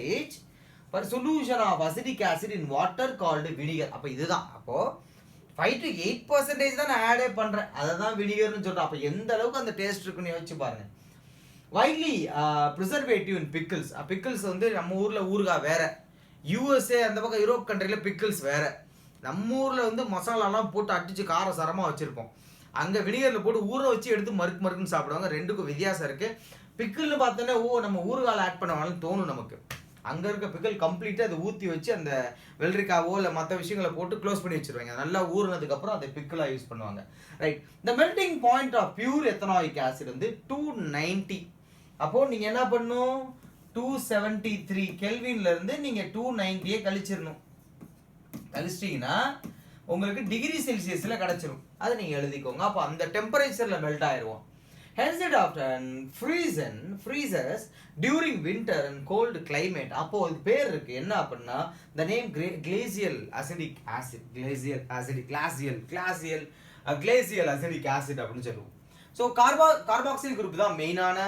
per solution of acidic acid in water called vinegar. அப்போ இதுதான். அப்போ 5 to 8% தான் நான் ஆடே பண்றேன். அதை தான் வினிகர்னு சொல்றேன். அப்ப எந்த அளவுக்கு அந்த டேஸ்ட் இருக்குன்னு யோசிச்சு பாருங்க. வைட்லி ப்ரிசர்வேட்டிவ் இன் பிக்கிள்ஸ். பிக்கிள்ஸ் வந்து நம்ம ஊர்ல ஊறுகாய் வேற, யூஎஸ்ஏ அந்த பக்கம் யூரோப் கண்ட்ரில பிக்கிள்ஸ் வேற. நம்ம ஊர்ல வந்து மசாலாலாம் போட்டு அடிச்சு கார சாரமா வச்சிருப்போம். அங்க வினிகர்ல போட்டு ஊற வச்சு எடுத்து மறுக்கு மறுக்குன்னு சாப்பிடுவாங்க. ரெண்டுக்கும் வித்தியாசம் இருக்கு. பிக்கிள்னு பார்த்தோன்னா நம்ம ஊறுகால ஆட் பண்ணவாலும் தோணும் நமக்கு. அங்க இருக்க பிக்கிள் கம்ப்ளீட்டா அதை ஊற்றி வச்சு அந்த வெள்ளரிக்காவோ இல்லை மற்ற விஷயங்களை போட்டு க்ளோஸ் பண்ணி வச்சிருவாங்க. நல்லா ஊறினதுக்கு அப்புறம் அதை பிக்கிளாக யூஸ் பண்ணுவாங்க. Right. The melting point of pure ethanoic acid வந்து 290. அப்போ நீங்க என்ன பண்ணணும், 273 கெல்வின்ல இருந்து நீங்க 290 கழிச்சிடணும். கழிச்சிட்டீங்கன்னா உங்களுக்கு டிகிரி செல்சியஸ்ல கிடைச்சிரும். அதை நீங்க எழுதிக்கோங்க. அப்போ அந்த டெம்பரேச்சர்ல மெல்ட் ஆயிடுவோம். Hence it often freezes during winter and cold climate. அப்போ இது பேர் இருக்கு என்ன அப்படின்னா the name glacial acidic acid, glacial acidic acid அப்படின்னு சொல்லுவோம். ஸோ கார்பாக்சில் குரூப் தான் மெயினான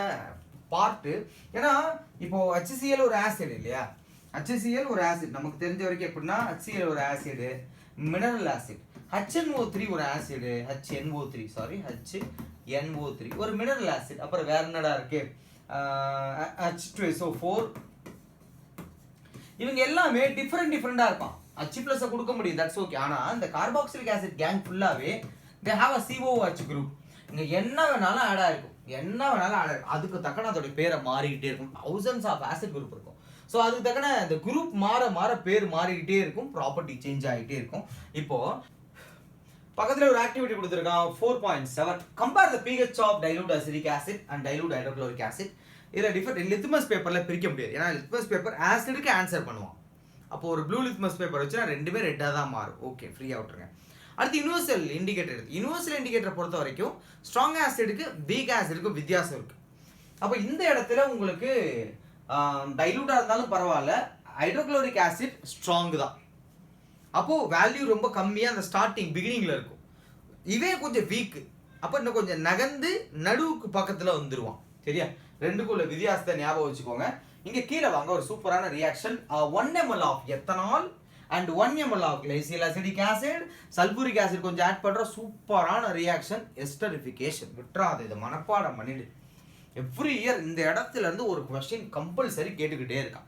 பார்ட்டு. ஏன்னா இப்போ HCl ஒரு ஆசிட் இல்லையா, HCl ஒரு ஆசிட் நமக்கு தெரிஞ்ச வரைக்கும் எப்படின்னா HCl ஒரு ஆசிடு, மினரல் ஆசிட். HNO3 ஒரு ஆசிடு, HNO3 ஒரு மினரல் ஆசிட். அப்புறம் வேற என்னடா இருக்கு, H2SO4. இவங்க எல்லாமே டிஃபரெண்டா இருப்பான். H+ கொடுக்க முடியும், தட்ஸ் ஓகே. ஆனா இந்த கார்பாக்சிலிக் ஆசிட் கேங் ஃபுல்லாவே they have a COOH group. இங்க என்ன வேணாலும் ஆட் ஆயிருக்கும், அதுக்கு தக்கன அதோட பேரை மாறிக்கிட்டே இருக்கும். thousands of acid group இருக்கும். ஸோ அதுக்கு தக்கன இந்த குரூப் மாற பேர் மாறிக்கிட்டே இருக்கும், ப்ராப்பர்ட்டி சேஞ்ச் ஆகிட்டே இருக்கும். இப்போ பக்கத்துல ஒரு ஆக்டிவிட்டி கொடுத்துருக்கான் 4.7. Compare the pH of dilute acetic acid and dilute hydrochloric acid. இதில் டிஃபரெண்ட் லித்மஸ் பேப்பர்ல பிரிக்க முடியாது. ஏன்னா லித்மஸ் பேப்பர் ஆசிடுக்கு ஆன்சர் பண்ணுவான். அப்போ ஒரு ப்ளூ லித்மஸ் பேப்பர் வச்சுன்னா ரெண்டுமே ரெட்டாக தான் மாறும். ஓகே, ஃப்ரீயாக விட்டுருங்க. அடுத்து யூனிவர்சல் இண்டிகேட்டர் எடுத்து, யூனிவர்சல் இண்டிகேட்டரை பொறுத்த வரைக்கும் ஸ்ட்ராங் ஆசிடுக்கு வீக் ஆசிடுக்கு வித்தியாசம் இருக்கு. அப்போ இந்த இடத்துல உங்களுக்கு டைலூட்டா இருந்தாலும் பரவாயில்ல, ஹைட்ரோக்ளோரிக் ஆசிட் ஸ்ட்ராங் தான். அப்போ வேல்யூ ரொம்ப கம்மியாக அந்த ஸ்டார்டிங் பிகினிங்ல இருக்கும். இவே கொஞ்சம் வீக். அப்போ இன்னும் கொஞ்சம் நகர்ந்து நடுவுக்கு பக்கத்தில் வந்துருவான். சரியா? ரெண்டுக்குள்ள வித்தியாசத்தை ஞாபகம் வச்சுக்கோங்க. இங்க கீழே வாங்க, ஒரு சூப்பரான reaction. 1 ml of ethanol and 1 ml of glacial acetic acid, sulphuric acid கொஞ்சம் ஆட் பண்ற சூப்பரான ரியாக்ஷன் எஸ்டரிஃபிகேஷன். விட்டுறாது, இதை மனப்பாடம் பண்ணிடு. எவ்ரி இயர் இந்த இடத்துல இருந்து ஒரு கொஸ்டின் கம்பல்சரி கேட்டுக்கிட்டே இருக்கான்.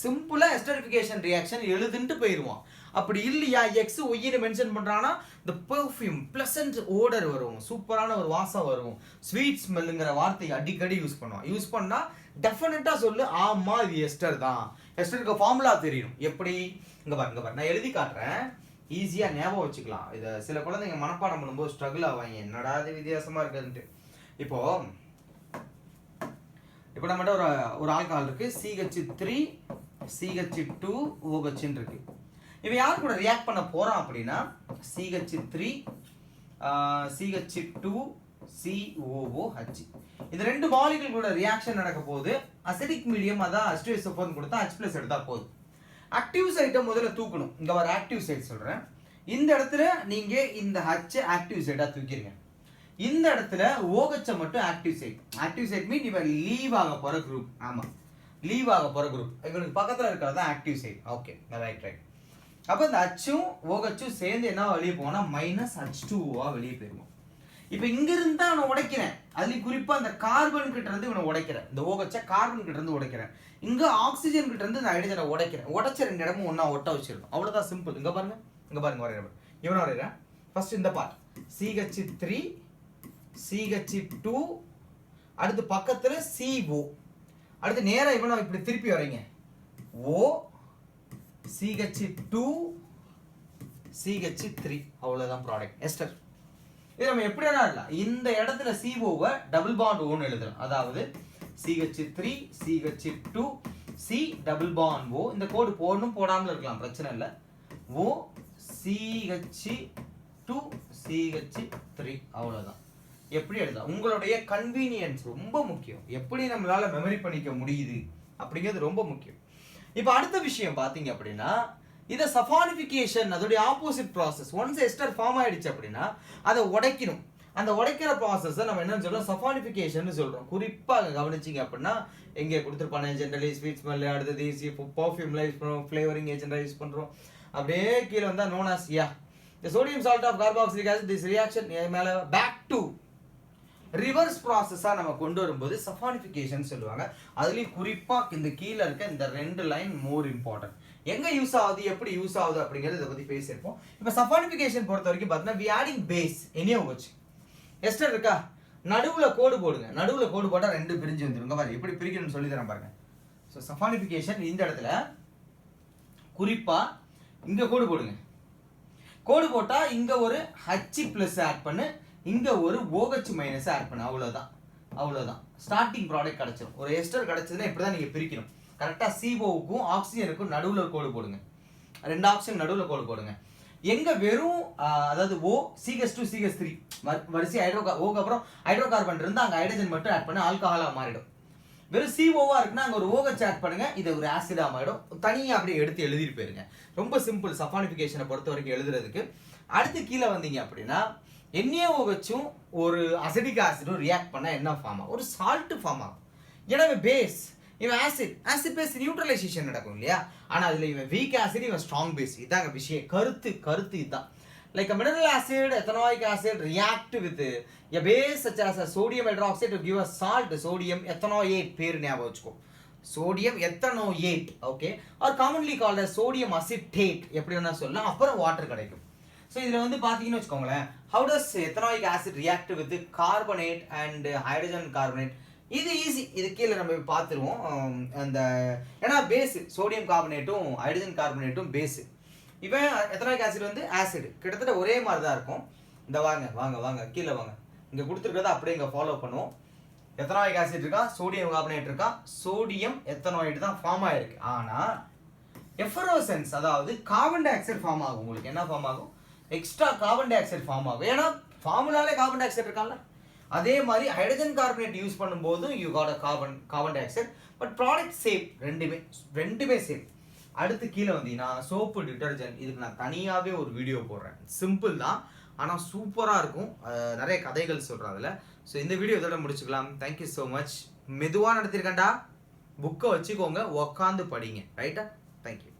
சிம்பிளா எஸ்டரிஃபிகேஷன் ரியாக்ஷன் எழுதுன்ட்டு போயிடுவான். அப்படி இல்லையா எக்ஸ் ஒய்னு மென்ஷன் பண்றானா the perfume pleasant odor வரும், சூப்பரான ஒரு வாசம் வரும், ஸ்வீட் ஸ்மெல்லுங்கிற வார்த்தையை அடிக்கடி யூஸ் பண்ணுவான். யூஸ் பண்ணா டெஃபினட்டா சொல்லு, ஆமா இது எஸ்டர் தான். எஸ்டருக்கு ஃபார்முலா தெரியும். எப்படி? இங்க பாரு நான் எழுதி காட்டுறேன், ஈஸியா ஞாபகம் வச்சுக்கலாம். இதை சில குழந்தைங்க மனப்பாடம் பண்ணும்போது ஸ்ட்ரகிள் ஆவாங்க, என்னடா இது வித்தியாசமா இருக்குதுன்ட்டு. இப்போ நம்மகிட்ட ஒரு ஆல்கஹால் இருக்கு, CH3 CH2 OH இருக்கு. இவன் யார் கூட ரியாக்ட் பண்ண போறான் அப்படின்னா CH3 CH2 COOH. இந்த ரெண்டு மாலிகுல் கூட ரியாக்ஷன் நடக்க போகுது. அசிடிக் மீடியம் அதான் H2SO4 கொடுத்தா H+ எடுத்தா போதும். ஆக்டிவ் சைட்டை முதல்ல தூக்கணும். இங்க வர ஆக்டிவ் சைட் சொல்றேன். இந்த இடத்துல நீங்க இந்த H ஆக்டிவ் சைட்டா தூக்கிடுங்க. இந்த இடத்துல OH மட்டும் ஆக்டிவ் சைட். ஆக்டிவ் சைட் மீன் இவன் லீவ் ஆக போற குரூப். ஆமா, லீவ் ஆக போற குரூப். இவனுக்கு பக்கத்துல இருக்கிறது தான் ஆக்டிவ் சைட். Okay, right. அப்ப இந்த Hம் OHம் சேர்ந்து என்ன வெளியே போனா -H2O வெளியே போயிருவோம். இப்ப இங்க இருந்து தான் நான் உடைக்கிறேன். அதுலயும் குறிப்பா அந்த கார்பன் கிட்ட இருந்து இவனை உடைக்கிறேன். இந்த OH கார்பன் கிட்ட இருந்து உடைக்கிறேன். இங்க ஆக்சிஜன் கிட்ட இருந்து நான் ஹைட்ரஜனை உடைக்கிறேன். உடைச்ச ரெண்டு இடமும் ஒண்ணா ஒட்ட வச்சிருக்கோம். அவ்வளவுதான் சிம்பிள். இங்க பாருங்க வரையறேன். இவனை வரையறேன். ஃபர்ஸ்ட் இந்த பார்ட் CH3 CH2, அடுத்து பக்கத்துல CO, அடுத்து நேரா இவனை இப்படி திருப்பி வரைங்க. O CH2 CH3, அவ்வளவுதான் ப்ராடக்ட் எஸ்டர். இது நம்ம எப்படி எழுதலாம்? இந்த இடத்துல CO-வை டபுள் பாண்ட் O ன்னு எழுதலாம். அதாவது CH3 CH2 C double bond O. இந்த கோடு போடணும் போடாமல இருக்கலாம், பிரச்சனை இல்லை. O CH2 CH3, அவ்வளவுதான். எப்படி எழுதலாம்? உங்களுடைய கன்வீனியன்ஸ் ரொம்ப முக்கியம். எப்படி நம்மளால மெமரி பண்ணிக்க முடியுது அப்படிங்கிறது ரொம்ப முக்கியம். இப்போ அடுத்த விஷயம் பாத்தீங்க அப்படின்னா இதை சஃபானிஃபிகேஷன், அதோடைய opposite process. Once ester form ஆயிடுச்சு அப்படின்னா அதை உடைக்கணும். அந்த உடைக்கிற ப்ராசஸ் நம்ம என்ன சொல்றோம்? சஃபானிஃபிகேஷன் சொல்றோம். குறிப்பா கவனிச்சிங்க அப்படின்னா எங்கே கொடுத்துருப்பானே ஜென்ரலி ஸ்வீட் ஸ்மெல், அடுத்தது பர்ஃப்யூம்ல யூஸ் பண்ணுறோம், ஃப்ளேவரிங் ஏஜென்டா யூஸ் பண்றோம். அப்படியே கீழே வந்தா நோன் ஆஸ் இந்த sodium salt of carboxylic acid this reaction மேல back to ரிவர்ஸ் ப்ராசஸா நம்ம கொண்டு வரும்போது சஃபானிஃபிகேஷன் சொல்லுவாங்க. அதுலயும் குறிப்பா இந்த கீழ இருக்க இந்த 2 லைன் மோர் இம்பார்ட்டன்ட். எங்க யூஸ் ஆகுது, எப்படி யூஸ் ஆகுது அப்படிங்கறத இத பத்தி பேசியிருப்போம். இப்போ சஃபானிஃபிகேஷன் பொறுத்த வரைக்கும் பார்த்தீங்கன்னா we adding base NaOH. Ester இருக்கா, நடுவுல கோடு போடுங்க. நடுவுல கோடு போட்டா 2 பிரிஞ்சு வந்துருங்க. பாருங்க எப்படி பிரிக்கணும்னு சொல்லி தரேன் பாருங்க. சோ சஃபானிஃபிகேஷன் இந்த இடத்துல குறிப்பா இங்க கோடு போடுங்க. கோடு போட்டா இங்க ஒரு H+ ஆட் பண்ணு, இங்க ஒரு OH- ஆட் பண்ணு. அவ்வளவுதான் ஸ்டார்டிங் ப்ராடக்ட் கிடைச்சிடும். ஒரு எஸ்டர் கிடைச்சதுன்னா இப்படிதான் நீங்க பிரிக்கணும். கரெக்டா CO-க்கும் ஆக்சிஜனுக்கும் நடுவுல கோடு போடுங்க. 2 ஆக்சிஜன் நடுவுல கோடு போடுங்க. எங்க வெறும் அதாவது O CH2 CH3 வரிசை ஓக்கு அப்புறம் ஹைட்ரோகார்பன் இருந்தா அங்க ஹைட்ரஜன் மட்டும் ஆட் பண்ண ஆல்கஹாலா மாறிடும். வெறும் CO-வா இருக்குன்னா அங்க ஒரு OH ஆட் பண்ணுங்க, இது ஒரு ஆசிடா மாறிடும். தனியா அப்படியே எடுத்து எழுதிட்டு போயிருங்க. ரொம்ப சிம்பிள் சஃபானிஃபிகேஷனை பொறுத்த வரைக்கும் எழுதுறதுக்கு. அடுத்து கீழே வந்தீங்க அப்படின்னா NaOH-ம் ஒரு அசிடிக் ஆசிடும் ரியாக்ட் பண்ணா என்ன ஃபார்ம் ஆகும், ஒரு சால்ட் ஃபார்ம் ஆகும். எனவே பேஸ் இவன் ஆசிட் பேஸ் நியூட்ரலைசேஷன் நடக்கும் இல்லையா. ஆனா அதுல இவன் வீக் ஆசிட், இவன் ஸ்ட்ராங் பேஸ். இதாங்க விஷயம். கருத்து இதுதான். Like mineral acid ethanoic acid react with a base such as a sodium hydroxide to give a salt sodium ethanoate. பேர் ஞாபகம் வச்சுக்கோ, sodium ethanoate. Okay, or commonly called as sodium acetate. எப்படி வேணா சொல்லலாம். அப்புறம் வாட்டர் கிடைக்கும். ஸோ இதில் வந்து பார்த்தீங்கன்னு வச்சுக்கோங்களேன், how does ethanoic acid react with carbonate and hydrogen carbonate? இது ஈஸி. இது கீழே நம்ம பார்த்துருவோம். அந்த ஏன்னா பேஸ் சோடியம் கார்பனேட்டும் ஹைட்ரஜன் கார்பனேட்டும் பேஸு. இவன் ethanoic acid வந்து ஆசிட். கிட்டத்தட்ட ஒரே மாதிரி தான் இருக்கும். இந்த வாங்க கீழே வாங்க. இங்கே கொடுத்துருக்கத அப்படியே இங்கே ஃபாலோ பண்ணுவோம். ethanoic acid இருக்கா, சோடியம் கார்பனேட் இருக்கா, சோடியம் எத்தனாய்டு தான் ஃபார்ம் ஆயிருக்கு. ஆனால் எஃபரோசன்ஸ் அதாவது கார்பன் டை ஆக்சைடு ஃபார்ம் ஆகும். உங்களுக்கு என்ன ஃபார்ம் ஆகும், extra carbon dioxide form ஆகும். ஏன்னா ஃபார்முலாலே கார்பன் டை ஆக்சைடு இருக்கான்ல. அதே மாதிரி ஹைட்ரஜன் கார்பனேட் யூஸ் பண்ணும்போது you got a carbon dioxide. But product same, ரெண்டுமே சேம். அடுத்து கீழே வந்தீங்கன்னா சோப்பு டிட்டர்ஜென்ட். இதுக்கு நான் தனியாகவே ஒரு வீடியோ போடுறேன். சிம்பிள் தான், ஆனால் சூப்பராக இருக்கும். நிறைய கதைகள் சொல்கிறேன் அதில். ஸோ இந்த வீடியோ இதோட முடிச்சுக்கலாம். Thank you so much. மெதுவாக நடத்திருக்கேன்டா. புக்கை வச்சுக்கோங்க, உக்காந்து படிங்க. ரைட்டா? தேங்க்யூ.